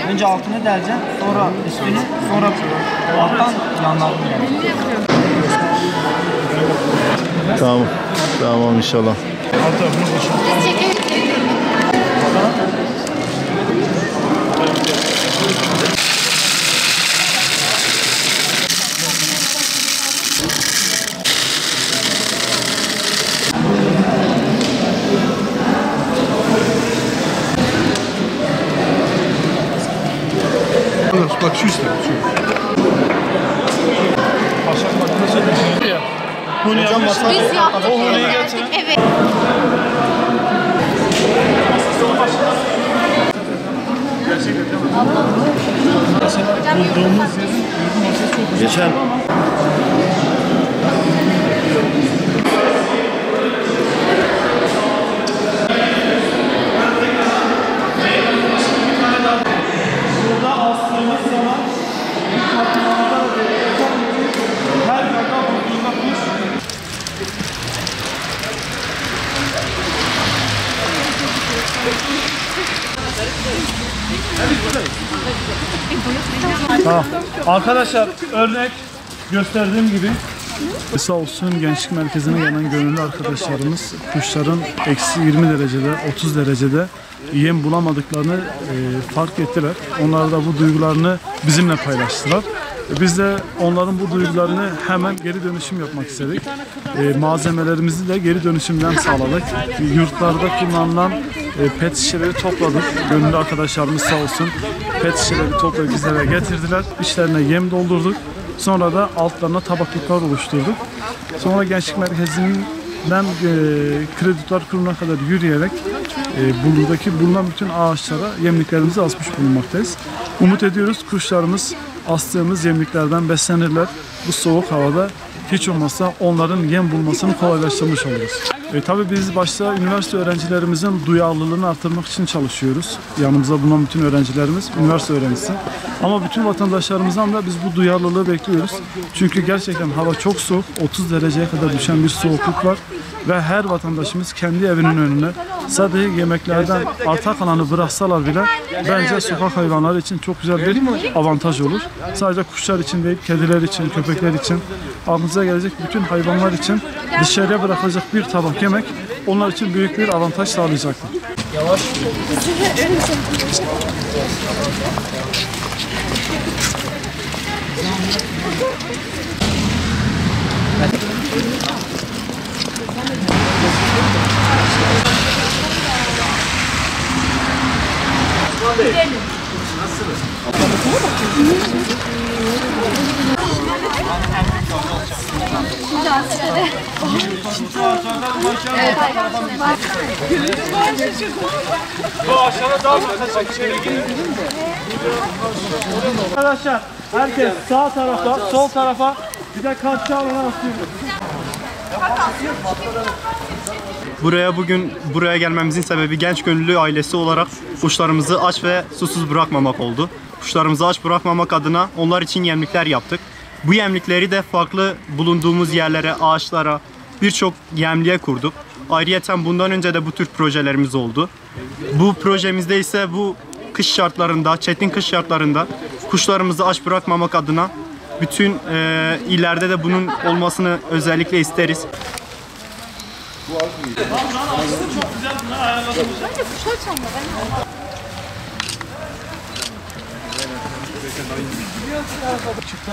Önce altını deleceksin, sonra üstünü, sonra alttan yanlarını deleceksin. Tamam. Tamam inşallah. Biz çekelim. Bak şu işte. Başak makinesi de ya. Bunu yapmış. Biz yaptık. O huneyi getirin. Evet. Gerçekten değil mi? Mesela bulduğumuz yerin ürün masası çok güzel. Geçen Burada astığımız zaman her kaka bulduğunda kuş Tamam. Arkadaşlar örnek gösterdiğim gibi sağ olsun gençlik merkezine gelen gönüllü arkadaşlarımız kuşların eksi 20 derecede 30 derecede yem bulamadıklarını fark ettiler. Onlar da bu duygularını bizimle paylaştılar. Biz de onların bu duygularını hemen geri dönüşüm yapmak istedik. Malzemelerimizi de geri dönüşümden sağladık. Yurtlarda kullanılan pet şişeleri topladık. Gönüllü arkadaşlarımız sağ olsun pet şişeleri toplayıp bizlere getirdiler. İçlerine yem doldurduk. Sonra da altlarına tabaklıklar oluşturduk. Sonra gençlik merkezinden Kreditor Kurumu'na kadar yürüyerek buradaki bulunan bütün ağaçlara yemliklerimizi asmış bulunmaktayız. Umut ediyoruz kuşlarımız astığımız yemliklerden beslenirler. Bu soğuk havada hiç olmazsa onların yem bulmasını kolaylaştırmış oluruz. Tabii biz başta üniversite öğrencilerimizin duyarlılığını artırmak için çalışıyoruz. Yanımızda bulunan bütün öğrencilerimiz üniversite öğrencisi. Ama bütün vatandaşlarımızdan da biz bu duyarlılığı bekliyoruz. Çünkü gerçekten hava çok soğuk, 30 dereceye kadar düşen bir soğukluk var. Ve her vatandaşımız kendi evinin önüne sadece yemeklerden arta kalanı bıraksalar bile bence sokak hayvanları için çok güzel bir avantaj olur. Sadece kuşlar için değil, kediler için, köpekler için, aklınıza gelecek bütün hayvanlar için dışarıya bırakılacak bir tabak yemek onlar için büyük bir avantaj sağlayacaktır. Yavaş. Bu aşağıda daha fazla Arkadaşlar herkes sağ tarafa, sol tarafa bir de karşı alana atıyoruz. Buraya gelmemizin sebebi genç gönüllü ailesi olarak kuşlarımızı aç ve susuz bırakmamak oldu. Kuşlarımızı aç bırakmamak adına onlar için yemlikler yaptık. Bu yemlikleri de farklı bulunduğumuz yerlere, ağaçlara, birçok yemliğe kurduk. Ayrıyeten bundan önce de bu tür projelerimiz oldu. Bu projemizde ise bu kış şartlarında, çetin kış şartlarında kuşlarımızı aç bırakmamak adına bütün illerde de bunun olmasını özellikle isteriz. Çık.